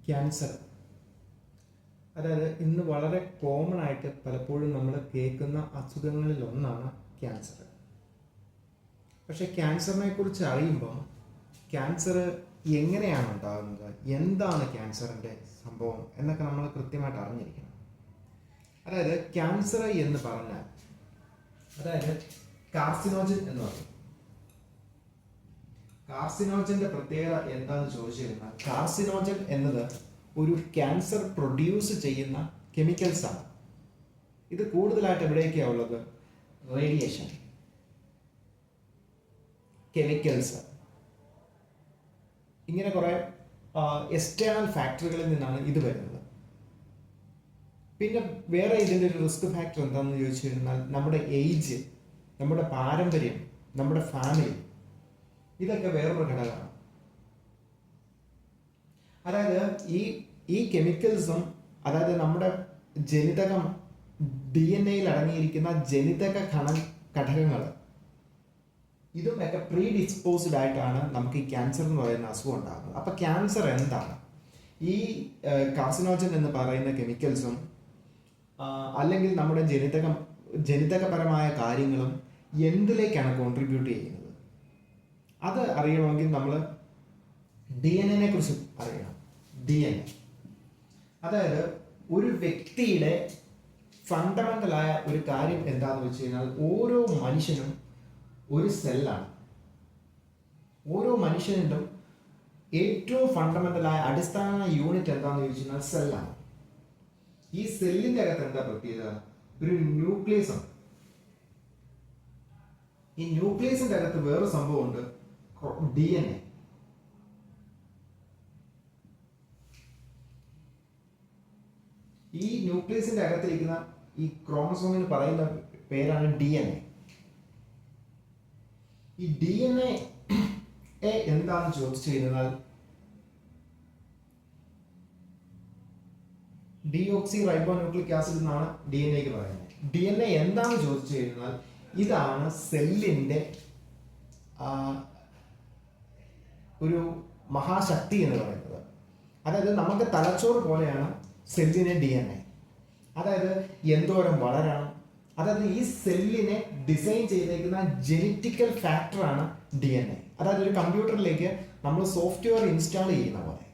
Cancer, അതായത് ഇന്ന് വളരെ കോമൺ ആയിട്ട് പലപ്പോഴും നമ്മൾ കേൾക്കുന്ന അസുഖങ്ങളിൽ ഒന്നാണ് ക്യാൻസർ. പക്ഷെ ക്യാൻസറിനെ കുറിച്ച് അറിയുമ്പം ക്യാൻസർ എങ്ങനെയാണ് ഉണ്ടാകുന്നത്, എന്താണ് ക്യാൻസറിൻ്റെ സംഭവം എന്നൊക്കെ നമ്മൾ കൃത്യമായിട്ട് അറിഞ്ഞിരിക്കണം. അതായത് ക്യാൻസർ എന്ന് പറഞ്ഞാൽ, അതായത് കാർസിനോജൻ എന്ന് പറയും. കാർസിനോജന്റെ പ്രത്യേകത എന്താണെന്ന് ചോദിച്ചു കഴിഞ്ഞാൽ, കാർസിനോജൻ എന്നത് ഒരു ക്യാൻസർ പ്രൊഡ്യൂസ് ചെയ്യുന്ന കെമിക്കൽസ് ആണ്. ഇത് കൂടുതലായിട്ട് എവിടെയൊക്കെയാണ് ഉള്ളത്? റേഡിയേഷൻ, കെമിക്കൽസ്, ഇങ്ങനെ കുറെ എക്സ്റ്റേണൽ ഫാക്ടറികളിൽ നിന്നാണ് ഇത് വരുന്നത്. പിന്നെ വേറെ ഇതിൻ്റെ ഒരു റിസ്ക് ഫാക്ടർ എന്താണെന്ന് ചോദിച്ചു കഴിഞ്ഞാൽ, നമ്മുടെ ഏജ്, നമ്മുടെ പാരമ്പര്യം, നമ്മുടെ ഫാമിലി, ഇതൊക്കെ വേറൊരു ഘടകമാണ്. അതായത് ഈ കെമിക്കൽസും, അതായത് നമ്മുടെ ജനിതകം, DNA-യിൽ അടങ്ങിയിരിക്കുന്ന ജനിതക ഘടകങ്ങൾ, ഇതുമൊക്കെ പ്രീ ഡിസ്പോസ്ഡ് ആയിട്ടാണ് നമുക്ക് ഈ ക്യാൻസർ എന്ന് പറയുന്ന അസുഖം ഉണ്ടാകുന്നത്. അപ്പം ക്യാൻസർ എന്താണ്? ഈ കാർസിനോജൻ എന്ന് പറയുന്ന കെമിക്കൽസും അല്ലെങ്കിൽ നമ്മുടെ ജനിതകപരമായ കാര്യങ്ങളും എന്തിലേക്കാണ് കോൺട്രിബ്യൂട്ട് ചെയ്യുന്നത്? അത് അറിയണമെങ്കിൽ നമ്മൾ DNA കുറിച്ച് അറിയണം. DNA, അതായത് ഒരു വ്യക്തിയുടെ ഫണ്ടമെന്റലായ ഒരു കാര്യം എന്താണെന്ന് വെച്ച് കഴിഞ്ഞാൽ, ഓരോ മനുഷ്യനും ഒരു സെല്ലാണ്. ഓരോ മനുഷ്യനും ഏറ്റവും ഫണ്ടമെന്റലായ അടിസ്ഥാന യൂണിറ്റ് എന്താണെന്ന് ചോദിച്ചു കഴിഞ്ഞാൽ സെല്ലാണ്. ഈ സെല്ലിന്റെ അകത്ത് എന്താ പ്രത്യേകത? ഒരു ന്യൂക്ലിയസ് ആണ്. ഈ ന്യൂക്ലിയസിന്റെ അകത്ത് വേറെ സംഭവമുണ്ട്, DNA. ഈ ന്യൂക്ലിയസിന്റെ അകത്തിരിക്കുന്ന ഈ ക്രോമസോമിന് പറയുന്ന പേരാണ് DNA. ഈ DNA എന്താണെന്ന് ചോദിച്ചു കഴിഞ്ഞാൽ, ഡീഓക്സി റൈബോ ന്യൂക്ലിക് ആസിഡ് എന്നാണ് DNA പറയുന്നത്. DNA എന്താണെന്ന് ചോദിച്ചു കഴിഞ്ഞാൽ, ഇതാണ് സെല്ലിന്റെ ഒരു മഹാശക്തി എന്ന് പറയുന്നത്. അതായത് നമുക്ക് തലച്ചോറ് പോലെയാണ് സെല്ലിനെ DNA. അതായത് എന്തോരം വളരണം, അതായത് ഈ സെല്ലിനെ ഡിസൈൻ ചെയ്തേക്കുന്ന ജെനറ്റിക്കൽ ഫാക്ടറാണ് DNA. അതായത് ഒരു കമ്പ്യൂട്ടറിലേക്ക് നമ്മൾ സോഫ്റ്റ്വെയർ ഇൻസ്റ്റാൾ ചെയ്യുന്ന പോലെ.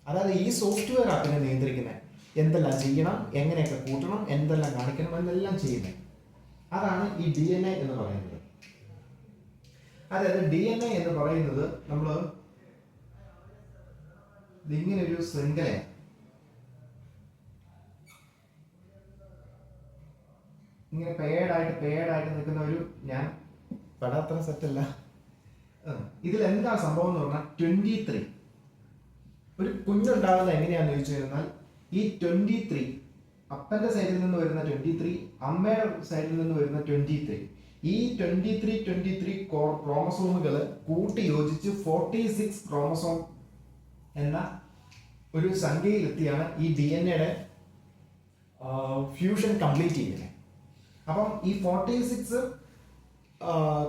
അതായത് ഈ സോഫ്റ്റ്വെയർ അതിനെ നിയന്ത്രിക്കുന്നത്, എന്തെല്ലാം ചെയ്യണം, എങ്ങനെയൊക്കെ കൂട്ടണം, എന്തെല്ലാം കാണിക്കണം എന്നെല്ലാം ചെയ്യുന്നത്. അതാണ് ഈ DNA എന്ന് പറയുന്നത്. അതായത് DNA എന്ന് പറയുന്നത് നമ്മൾ ഇങ്ങനെ ഒരു ശൃംഖലയാണ്. ഇങ്ങനെ പേഡായിട്ട് നിൽക്കുന്ന ഒരു, ഞാൻ പടാത്ര സെറ്റല്ല, ഇതിൽ എന്താ സംഭവം എന്ന് പറഞ്ഞാൽ 23. ഒരു കുഞ്ഞുണ്ടാകുന്നത് എങ്ങനെയാണെന്ന് ചോദിച്ചു കഴിഞ്ഞാൽ, ഈ 23 അപ്പന്റെ സൈഡിൽ നിന്ന് വരുന്ന 23, അമ്മയുടെ സൈഡിൽ നിന്ന് വരുന്ന 23, ഈ 23 ക്രോമസോമുകൾ കൂട്ടി യോജിച്ച് 46 ക്രോമസോം എന്ന ഒരു സംഖ്യയിലെത്തിയാണ് ഈ DNA-യുടെ ഫ്യൂഷൻ കംപ്ലീറ്റ് ചെയ്യുന്നത്. അപ്പം ഈ 46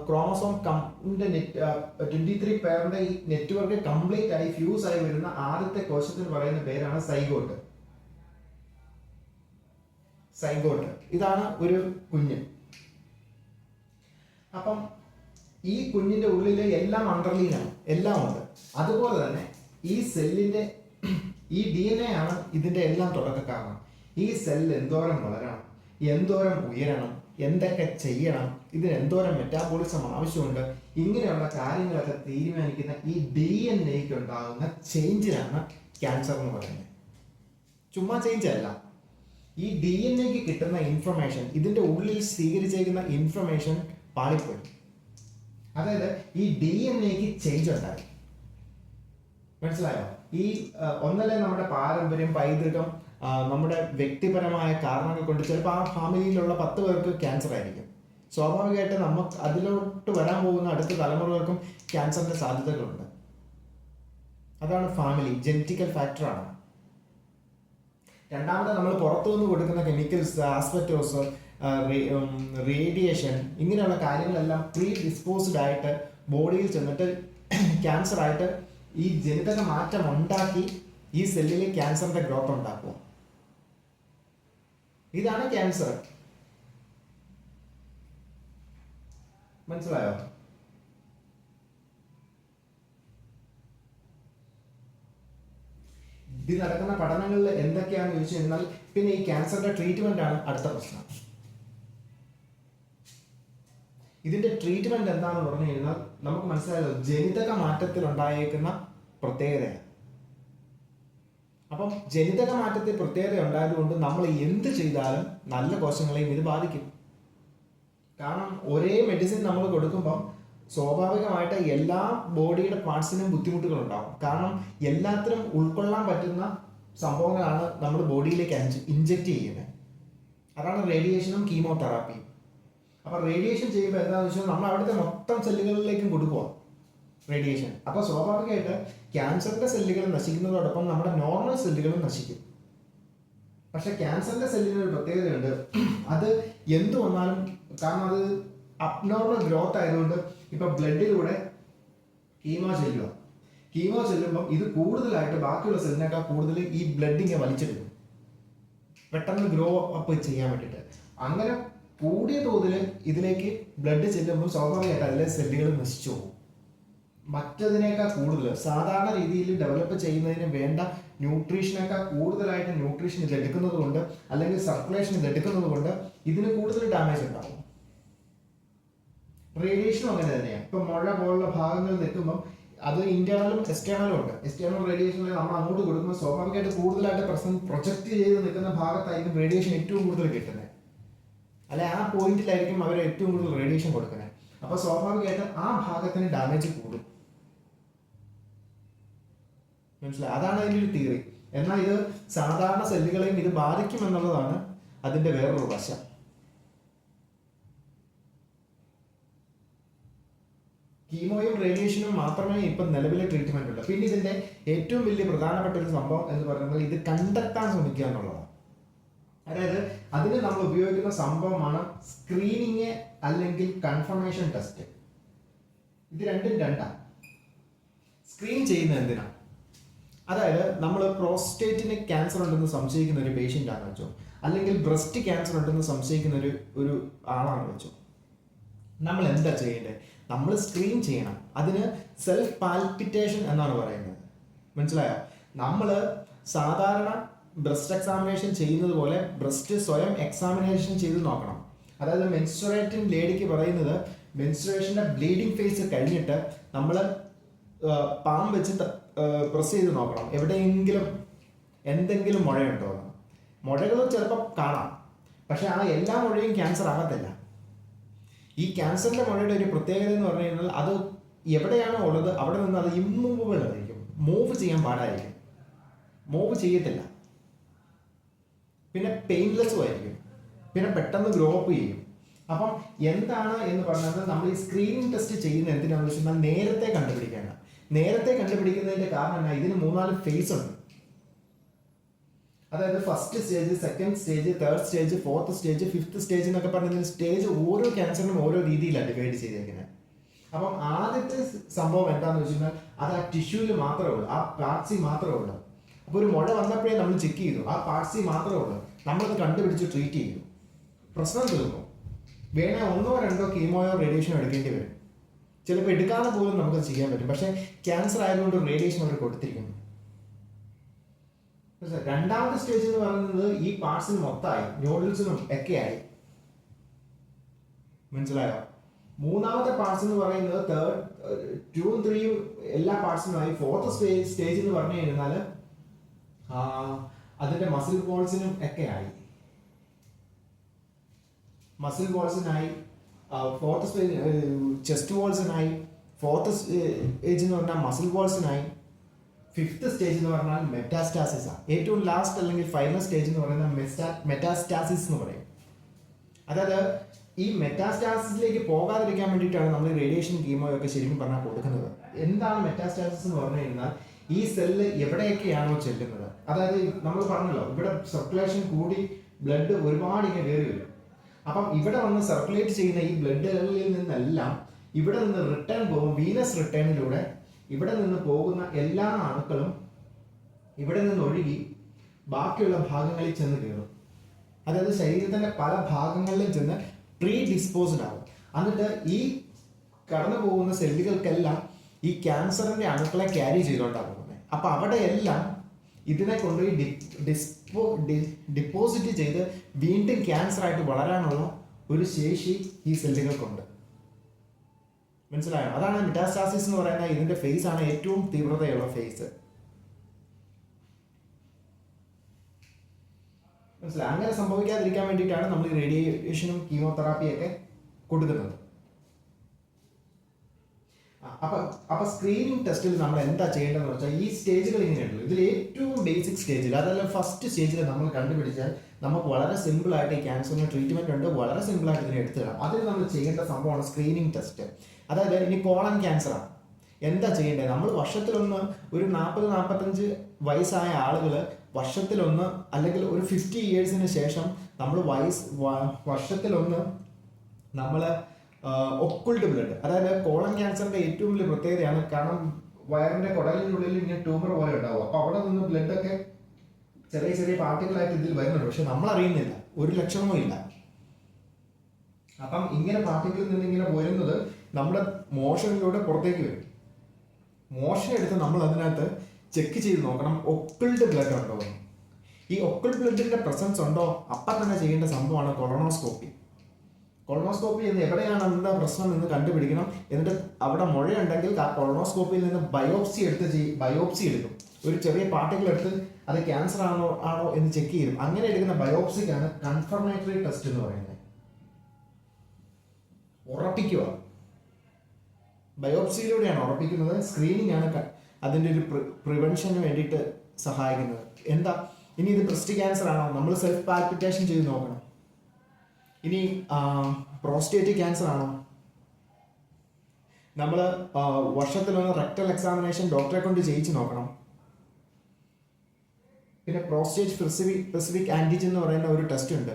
ക്രോമസോം 23 പേരുടെ ഈ നെറ്റ്വർക്ക് കംപ്ലീറ്റ് ആയി ഫ്യൂസ് ആയി വരുന്ന ആദ്യത്തെ കോശത്തിന് പറയുന്ന പേരാണ് സൈഗോട്ട്. ഇതാണ് ഒരു കുഞ്ഞ്. അപ്പം ഈ കുഞ്ഞിന്റെ ഉള്ളിൽ എല്ലാം അണ്ടർലീനാണ്, എല്ലാം ഉണ്ട്. അതുപോലെ തന്നെ ഈ സെല്ലിന്റെ ഈ DNA ആണ് ഇതിന്റെ എല്ലാം തുടക്കക്കാരണം. ഈ സെല്ല് എന്തോരം വളരണം, എന്തോരം ഉയരണം, എന്തൊക്കെ ചെയ്യണം, ഇതിന് എന്തോരം മെറ്റാബോളിസം ആവശ്യമുണ്ട്, ഇങ്ങനെയുള്ള കാര്യങ്ങളൊക്കെ തീരുമാനിക്കുന്ന ഈ DNA-ക്ക് ഉണ്ടാകുന്ന ചേഞ്ചിനാണ് ക്യാൻസർ എന്ന് പറയുന്നത്. ചുമ്മാ ചേഞ്ച് അല്ല, ഈ DNA-ക്ക് കിട്ടുന്ന ഇൻഫർമേഷൻ, ഇതിന്റെ ഉള്ളിൽ സ്വീകരിച്ചേക്കുന്ന ഇൻഫർമേഷൻ പാളിപ്പോയി. അതായത് ഈ DNA-ക്ക് ചേഞ്ച് ഉണ്ടായി. മനസ്സിലായോ? ഈ ഒന്നല്ലേ നമ്മുടെ പാരമ്പര്യം, പൈതൃകം, നമ്മുടെ വ്യക്തിപരമായ കാരണങ്ങൾ കൊണ്ട് ചിലപ്പോൾ ആ ഫാമിലിയിലുള്ള 10 പേർക്ക് ക്യാൻസർ ആയിരിക്കും. സ്വാഭാവികമായിട്ട് നമുക്ക് അതിലോട്ട് വരാൻ പോകുന്ന അടുത്ത തലമുറകൾക്കും ക്യാൻസറിന്റെ സാധ്യതകളുണ്ട്. അതാണ് ഫാമിലി, ജെനറ്റിക്കൽ ഫാക്ടറാണ്. രണ്ടാമത് നമ്മൾ പുറത്തുനിന്ന് കൊടുക്കുന്ന കെമിക്കൽസ്, ആസ്പെറ്റോസ്, റേഡിയേഷൻ, ഇങ്ങനെയുള്ള കാര്യങ്ങളെല്ലാം പ്രീ ഡിസ്പോസ്ഡ് ആയിട്ട് ബോഡിയിൽ ചെന്നിട്ട് ക്യാൻസർ ആയിട്ട് ഈ ജനിതക മാറ്റം ഉണ്ടാക്കി ഈ സെല്ലിൽ ക്യാൻസറിന്റെ ഗ്രോത്ത് ഉണ്ടാക്കുക. ഇതാണ് ക്യാൻസർ. മനസ്സിലായോ? ഇത് നടക്കുന്ന പഠനങ്ങളിൽ എന്തൊക്കെയാണെന്ന് ചോദിച്ചു കഴിഞ്ഞാൽ പിന്നെ ഈ ക്യാൻസറിന്റെ ട്രീറ്റ്മെന്റ് ആണ് അടുത്ത പ്രശ്നം. ഇതിന്റെ ട്രീറ്റ്മെന്റ് എന്താണെന്ന് പറഞ്ഞു കഴിഞ്ഞാൽ നമുക്ക് മനസ്സിലായല്ലോ, ജനിതക മാറ്റത്തിൽ ഉണ്ടായേക്കുന്ന പ്രത്യേകതയാണ്. അപ്പം ജനിതക മാറ്റത്തിൽ പ്രത്യേകത ഉണ്ടായതുകൊണ്ട് നമ്മൾ എന്ത് ചെയ്താലും നല്ല കോശങ്ങളെയും ഇത് ബാധിക്കും. കാരണം ഒരേ മെഡിസിൻ നമ്മൾ കൊടുക്കുമ്പം സ്വാഭാവികമായിട്ട് എല്ലാ ബോഡിയുടെ പാർട്സിനും ബുദ്ധിമുട്ടുകൾ ഉണ്ടാകും. കാരണം എല്ലാത്തിനും ഉൾക്കൊള്ളാൻ പറ്റുന്ന സംഭവങ്ങളാണ് നമ്മൾ ബോഡിയിലേക്ക് ഇഞ്ചെക്ട് ചെയ്യുന്നത്. അതാണ് റേഡിയേഷനും കീമോതെറാപ്പിയും. അപ്പോൾ റേഡിയേഷൻ ചെയ്യുമ്പോൾ എന്താണെന്ന് വെച്ചാൽ നമ്മൾ അവിടുത്തെ മൊത്തം സെല്ലുകളിലേക്കും കൊടുക്കുക റേഡിയേഷൻ. അപ്പോൾ സ്വാഭാവികമായിട്ട് ക്യാൻസറിന്റെ സെല്ലുകൾ നശിക്കുന്നതോടൊപ്പം നമ്മുടെ നോർമൽ സെല്ലുകളും നശിക്കും. പക്ഷെ ക്യാൻസറിന്റെ സെല്ലിന് ഒരു പ്രത്യേകതയുണ്ട്. അത് എന്ത് വന്നാലും, കാരണം അത് അബ്നോർമൽ ഗ്രോത്ത് ആയതുകൊണ്ട് ഇപ്പൊ ബ്ലഡിലൂടെ കീമോ ചെല്ലുമ്പം ഇത് കൂടുതലായിട്ട് ബാക്കിയുള്ള സെല്ലിനേക്കാൾ കൂടുതൽ ഈ ബ്ലഡിനെ വലിച്ചെടുക്കും, പെട്ടെന്ന് ഗ്രോ അപ്പ് ചെയ്യാൻ വേണ്ടിയിട്ട്. അങ്ങനെ കൂടിയ തോതിൽ ഇതിലേക്ക് ബ്ലഡ് ചെല്ലുമ്പോൾ സ്വാഭാവികമായിട്ട് അതിലെ സെല്ലുകൾ നശിച്ചു പോകും. മറ്റതിനേക്കാൾ കൂടുതൽ സാധാരണ രീതിയിൽ ഡെവലപ്പ് ചെയ്യുന്നതിന് വേണ്ട ന്യൂട്രീഷനേക്കാൾ കൂടുതലായിട്ട് ന്യൂട്രീഷൻ ഇത് എടുക്കുന്നത് കൊണ്ട്, അല്ലെങ്കിൽ സർക്കുലേഷൻ ഇത് എടുക്കുന്നത് കൊണ്ട് ഇതിന് കൂടുതൽ ഡാമേജ് ഉണ്ടാവും. റേഡിയേഷനും അങ്ങനെ തന്നെയാണ്. ഇപ്പൊ മുഴ പോലുള്ള ഭാഗങ്ങൾ നിൽക്കുമ്പോൾ അത് ഇന്റേണലും എക്സ്റ്റേണലും ഉണ്ട്. എക്സ്റ്റേണൽ റേഡിയേഷനിൽ നമ്മൾ അങ്ങോട്ട് കൊടുക്കുമ്പോൾ സ്വാഭാവികമായിട്ട് കൂടുതലായിട്ട് പ്രൊജക്ട് ചെയ്ത് നിൽക്കുന്ന ഭാഗത്തായിരിക്കും റേഡിയേഷൻ ഏറ്റവും കൂടുതൽ കിട്ടുന്നത്. അല്ലെ ആ പോയിന്റിലായിരിക്കും അവർ ഏറ്റവും കൂടുതൽ റേഡിയേഷൻ കൊടുക്കുന്നത്. അപ്പൊ സ്വാഭാവികമായിട്ട് ആ ഭാഗത്തിന് ഡാമേജ് കൂടും. മനസ്സിലായി? അതാണ് അതിൻ്റെ ഒരു തിയറി. എന്നാൽ ഇത് സാധാരണ സെല്ലുകളെയും ഇത് ബാധിക്കും എന്നുള്ളതാണ് അതിന്റെ വേറൊരു വശം. കീമോയും റേഡിയേഷനും മാത്രമേ ഇപ്പം നിലവിലെ ട്രീറ്റ്മെന്റ് ഉള്ളൂ. പിന്നെ ഇതിന്റെ ഏറ്റവും വലിയ പ്രധാനപ്പെട്ട ഒരു സംഭവം എന്ന് പറയുന്നത് ഇത് കണ്ടെത്താൻ ശ്രമിക്കുക എന്നുള്ളതാണ്. അതായത് അതിന് നമ്മൾ ഉപയോഗിക്കുന്ന സംഭവമാണ് സ്ക്രീനിങ് അല്ലെങ്കിൽ കൺഫർമേഷൻ ടെസ്റ്റ്. ഇത് രണ്ടാണ്. സ്ക്രീൻ ചെയ്യുന്നത് എന്തിനാണ്? അതായത് നമ്മൾ പ്രോസ്റ്റേറ്റിന് ക്യാൻസർ ഉണ്ടെന്ന് സംശയിക്കുന്ന ഒരു പേഷ്യൻ്റ് ആണെന്ന് വെച്ചോ, അല്ലെങ്കിൽ ബ്രസ്റ്റ് ക്യാൻസർ ഉണ്ടെന്ന് സംശയിക്കുന്ന ഒരു ആളാണെന്ന് വെച്ചോ, നമ്മൾ എന്താ ചെയ്യേണ്ടത്? നമ്മൾ സ്ക്രീൻ ചെയ്യണം. അതിന് സെൽഫ് പാൽപിറ്റേഷൻ എന്നാണ് പറയുന്നത്. മനസ്സിലായോ? നമ്മൾ സാധാരണ ബ്രസ്റ്റ് എക്സാമിനേഷൻ ചെയ്യുന്നത് പോലെ ബ്രസ്റ്റ് സ്വയം എക്സാമിനേഷൻ ചെയ്ത് നോക്കണം. അതായത് മെൻസ്ട്രുവേറ്റിംഗ് ലേഡിക്ക് പറയുന്നത് മെൻസ്ട്രുവേഷൻ്റെ ബ്ലീഡിങ് ഫേസ് കഴിഞ്ഞിട്ട് നമ്മൾ പാം വെച്ച് പ്രസ് ചെയ്ത് നോക്കണം എവിടെയെങ്കിലും എന്തെങ്കിലും മുഴയുണ്ടോ എന്ന്. മുഴകൾ ചിലപ്പോൾ കാണാം, പക്ഷെ ആ എല്ലാ മുഴയും ക്യാൻസർ ആകത്തില്ല. ഈ ക്യാൻസറിന്റെ മുഴയുടെ ഒരു പ്രത്യേകത എന്ന് പറഞ്ഞു കഴിഞ്ഞാൽ അത് എവിടെയാണോ ഉള്ളത് അവിടെ നിന്ന് അത് ഇമ്മൂവബിൾ ആയിരിക്കും, മൂവ് ചെയ്യാൻ പാടായിരിക്കും, മൂവ് ചെയ്യത്തില്ല. പിന്നെ പെയിൻലെസ്സും ആയിരിക്കും, പിന്നെ പെട്ടെന്ന് ഗ്രോ അപ്പ് ചെയ്യും. അപ്പം എന്താണ് എന്ന് പറഞ്ഞാൽ നമ്മൾ ഈ സ്ക്രീനിങ് ടെസ്റ്റ് ചെയ്യുന്ന എന്തിനാണെന്ന് വെച്ചാൽ നേരത്തെ കണ്ടുപിടിക്കാനാണ്. നേരത്തെ കണ്ടുപിടിക്കുന്നതിന്റെ കാരണം എന്നാ, ഇതിന് 3-4 ഫേസ് ഉണ്ട്. അതായത് first stage, second stage, third stage, fourth stage, fifth stage എന്നൊക്കെ പറഞ്ഞ സ്റ്റേജ് ഓരോ ക്യാൻസറിനും ഓരോ രീതിയിലാണ് ഡിവൈഡ് ചെയ്തേക്കുന്നത്. അപ്പം ആദ്യത്തെ സംഭവം എന്താണെന്ന് വെച്ച് കഴിഞ്ഞാൽ അത് ആ ടിഷ്യൂവിൽ മാത്രമേ ഉള്ളൂ, ആ പാർട്സിൽ മാത്രമേ ഉള്ളൂ. അപ്പോൾ ഒരു മുഴ വന്നപ്പോഴേ നമ്മൾ ചെക്ക് ചെയ്തു, ആ പാർട്സിൽ മാത്രമേ ഉള്ളൂ. നമ്മളത് കണ്ടുപിടിച്ച് ട്രീറ്റ് ചെയ്തു, പ്രശ്നം തീർന്നു. വേണേ 1-2 കീമോയോ റേഡിയേഷനോ എടുക്കേണ്ടി വരും. ചിലപ്പോൾ എടുക്കാതെ പോലും നമുക്ക് ചെയ്യാൻ പറ്റും. പക്ഷേ ക്യാൻസർ ആയതുകൊണ്ട് റേഡിയേഷൻ അവർ കൊടുത്തിരിക്കുന്നു. രണ്ടാമത്തെ സ്റ്റേജ് എന്ന് പറയുന്നത് ഈ പാർട്സിന് മൊത്തമായി, ന്യൂഡിൽസിനും ഒക്കെ ആയി. മനസ്സിലായോ? മൂന്നാമത്തെ പാർട്സ് എന്ന് പറയുന്നത് 2, 3 എല്ലാ പാർട്സിനുമായി. ഫോർത്ത് സ്റ്റേജ് എന്ന് പറഞ്ഞു കഴിഞ്ഞാൽ അതിന്റെ മസിൽ ബോൾസിനും ഒക്കെ ആയി. മസിൽ ബോൾസിനായി, ഫോർത്ത് സ്റ്റേജ് ചെസ്റ്റ് ബോൾസിനായി, ഫോർത്ത് സ്റ്റേജ് എന്ന് പറഞ്ഞാൽ മസിൽ ബോൾസിനായി, ഫിഫ്ത്ത് സ്റ്റേജ് എന്ന് പറഞ്ഞാൽ മെറ്റാസ്റ്റാസിസ് ആണ്. ഏറ്റവും ലാസ്റ്റ് അല്ലെങ്കിൽ ഫൈനൽ സ്റ്റേജ് എന്ന് പറയുന്നത് മെറ്റാസ്റ്റാസിസ് എന്ന് പറയും. അതായത് ഈ മെറ്റാസ്റ്റാസിസിലേക്ക് പോകാതിരിക്കാൻ വേണ്ടിയിട്ടാണ് നമ്മൾ റേഡിയേഷൻ കീമോ ഒക്കെ ശരിക്കും പറഞ്ഞാൽ കൊടുക്കുന്നത്. എന്താണ് മെറ്റാസ്റ്റാസിസ് എന്ന് പറഞ്ഞു കഴിഞ്ഞാൽ ഈ സെല്ല് എവിടെയൊക്കെയാണോ ചെല്ലുന്നത്, അതായത് നമ്മൾ പറഞ്ഞല്ലോ ഇവിടെ സർക്കുലേഷൻ കൂടി ബ്ലഡ് ഒരുപാട് ഇങ്ങനെ കയറി വരും. അപ്പം ഇവിടെ വന്ന് സർക്കുലേറ്റ് ചെയ്യുന്ന ഈ ബ്ലഡുകളിൽ നിന്നെല്ലാം ഇവിടെ നിന്ന് റിട്ടേൺ പോകും. വീനസ് റിട്ടേണിലൂടെ ഇവിടെ നിന്ന് പോകുന്ന എല്ലാ അണുക്കളും ഇവിടെ നിന്ന് ഒഴുകി ബാക്കിയുള്ള ഭാഗങ്ങളിൽ ചെന്ന് കയറും. അതായത് ശരീരത്തിന്റെ പല ഭാഗങ്ങളിലും ചെന്ന് പ്രീ ഡിസ്പോസ്ഡ് ആവും. എന്നിട്ട് ഈ കടന്നു പോകുന്ന സെല്ലുകൾക്കെല്ലാം ഈ ക്യാൻസറിന്റെ അണുക്കളെ ക്യാരി ചെയ്തുകൊണ്ടാണ് പോകുന്നത്. അപ്പൊ അവിടെയെല്ലാം ഇതിനെ കൊണ്ടുപോയി ഡിപ്പോസിറ്റ് ചെയ്ത് വീണ്ടും ക്യാൻസർ ആയിട്ട് വളരാനുള്ള ഒരു ശേഷി ഈ സെല്ലുകൾക്കുണ്ട്. മനസ്സിലായോ? അതാണ് മെറ്റാസ്റ്റാസിസ് എന്ന് പറയുന്ന ഇതിന്റെ ഫേസ് ആണ് ഏറ്റവും തീവ്രതയുള്ള ഫേസ്. മനസ്സിലായി? അങ്ങനെ സംഭവിക്കാതിരിക്കാൻ വേണ്ടിയിട്ടാണ് നമ്മൾ ഈ റേഡിയേഷനും കീമോതെറാപ്പിയൊക്കെ കൊടുക്കുന്നത്. അപ്പൊ സ്ക്രീനിങ് ടെസ്റ്റിൽ നമ്മൾ എന്താ ചെയ്യേണ്ടതെന്ന് വെച്ചാൽ ഈ സ്റ്റേജുകൾ ഇങ്ങനെയുള്ളൂ. ഇതിൽ ഏറ്റവും ബേസിക് സ്റ്റേജിൽ, അതല്ല ഫസ്റ്റ് സ്റ്റേജിൽ നമ്മൾ കണ്ടുപിടിച്ചാൽ നമുക്ക് വളരെ സിമ്പിൾ ആയിട്ട് ഈ ക്യാൻസറിന് ട്രീറ്റ്മെന്റ് ഉണ്ട്. വളരെ സിമ്പിൾ ആയിട്ട് ഇതിനെ എടുത്തിടാം. അതിന് നമ്മൾ ചെയ്യേണ്ട സംഭവമാണ് സ്ക്രീനിങ് ടെസ്റ്റ്. അതായത് ഇനി കോളൻ ക്യാൻസർ ആണ്, എന്താ ചെയ്യേണ്ടത്? നമ്മൾ വർഷത്തിലൊന്ന് ഒരു 40-45 വയസ്സായ ആളുകൾ വർഷത്തിലൊന്ന്, അല്ലെങ്കിൽ ഒരു 50 ഇയേഴ്സിന് ശേഷം നമ്മൾ വർഷത്തിലൊന്ന് നമ്മൾ ഒക്കുൾട്ട് ബ്ലഡ്, അതായത് കോളൻ ക്യാൻസറിന്റെ ഏറ്റവും വലിയ പ്രത്യേകതയാണ്, കാരണം വയറിന്റെ കുടലിനുള്ളിൽ ഇങ്ങനെ ട്യൂമർ പോലെ ഉണ്ടാവും. അപ്പൊ അവിടെ നിന്ന് ബ്ലഡ് ഒക്കെ ചെറിയ ചെറിയ പാർട്ടികളായിട്ട് ഇതിൽ വരുന്നുണ്ട്. പക്ഷെ നമ്മൾ അറിയുന്നില്ല, ഒരു ലക്ഷണവും ഇല്ല. അപ്പം ഇങ്ങനെ പാർട്ടികളിൽ നിന്ന് ഇങ്ങനെ വരുന്നത് നമ്മുടെ മോഷനിലൂടെ പുറത്തേക്ക് വരും. മോഷൻ എടുത്ത് നമ്മൾ അതിനകത്ത് ചെക്ക് ചെയ്ത് നോക്കണം ഒക്കിൾഡ് ബ്ലഡ് ഉണ്ടോ. ഈ ഒക്കിൾഡ് ബ്ലഡിന്റെ പ്രസൻസ് ഉണ്ടോ അപ്പം തന്നെ ചെയ്യേണ്ട സംഭവമാണ് കൊളോണോസ്കോപ്പി. കൊളോണോസ്കോപ്പി എന്ന് എവിടെയാണ് എന്താ പ്രശ്നം എന്ന് കണ്ടുപിടിക്കണം. എന്നിട്ട് അവിടെ മുഴയുണ്ടെങ്കിൽ ആ കൊളോണോസ്കോപ്പിയിൽ നിന്ന് ബയോപ്സി എടുക്കും. ഒരു ചെറിയ പാർട്ടികൾ എടുത്ത് അത് ക്യാൻസർ ആണോ എന്ന് ചെക്ക് ചെയ്യും. അങ്ങനെ എടുക്കുന്ന ബയോപ്സിക്കാണ് കൺഫർമേറ്ററി ടെസ്റ്റ് എന്ന് പറയുന്നത്. ഉറപ്പിക്കുക, ബയോപ്സിയിലൂടെയാണ് ഉറപ്പിക്കുന്നത്. സ്ക്രീനിങ് ആണ് അതിൻ്റെ ഒരു പ്രിവെൻഷന് വേണ്ടിയിട്ട് സഹായിക്കുന്നത്. എന്താ ഇനി ഇത് ബ്രസ്റ്റ് ക്യാൻസർ ആണോ, നമ്മൾ സെൽഫ് പാൽപിറ്റേഷൻ ചെയ്ത് നോക്കണം. ഇനി പ്രോസ്റ്റേറ്റ് ക്യാൻസർ ആണോ, നമ്മൾ വർഷത്തിലൊന്ന് റെക്ടൽ എക്സാമിനേഷൻ ഡോക്ടറെ കൊണ്ട് ചെയ്യിച്ച് നോക്കണം. പിന്നെ പ്രോസ്റ്റേറ്റ് സ്പെസിഫിക് ആന്റിജൻ എന്ന് പറയുന്ന ഒരു ടെസ്റ്റ് ഉണ്ട്,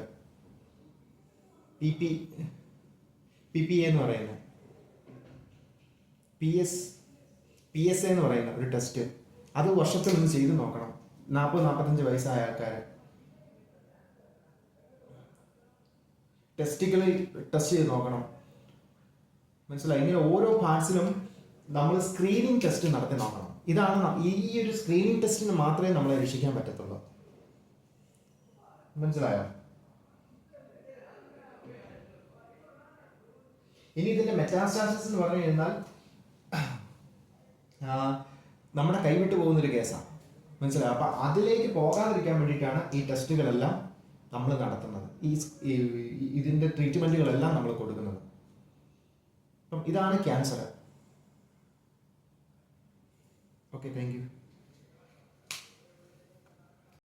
PPA എന്ന് പറയുന്നത്, PSA എന്ന് പറയുന്ന ഒരു ടെസ്റ്റ്. അത് വർഷത്തിലൊന്ന് ചെയ്ത് നോക്കണം 40-45 വയസ്സായ ആൾക്കാർ. ടെസ്റ്റുകളിൽ ടെസ്റ്റ് ചെയ്ത് നോക്കണം. മനസ്സിലായി? ഇങ്ങനെ ഓരോ പാർട്സിലും നമ്മൾ സ്ക്രീനിങ് ടെസ്റ്റ് നടത്തി നോക്കണം. ഇതാണ് ഈ ഒരു സ്ക്രീനിങ് ടെസ്റ്റിന് മാത്രമേ നമ്മളെ രക്ഷിക്കാൻ പറ്റത്തുള്ളൂ. മനസ്സിലായോ? ഇനി ഇതിന്റെ മെറ്റാസ്റ്റാസിസ് എന്ന് പറഞ്ഞു കഴിഞ്ഞാൽ നമ്മുടെ കൈവിട്ട് പോകുന്നൊരു കേസാണ്. മനസ്സിലായോ? അപ്പൊ അതിലേക്ക് പോകാതിരിക്കാൻ വേണ്ടിയിട്ടാണ് ഈ ടെസ്റ്റുകളെല്ലാം നമ്മൾ നടത്തുന്നത്, ഇതിന്റെ ട്രീറ്റ്മെന്റുകളെല്ലാം നമ്മൾ കൊടുക്കുന്നത്. അപ്പം ഇതാണ് ക്യാൻസർ. Okay, thank you.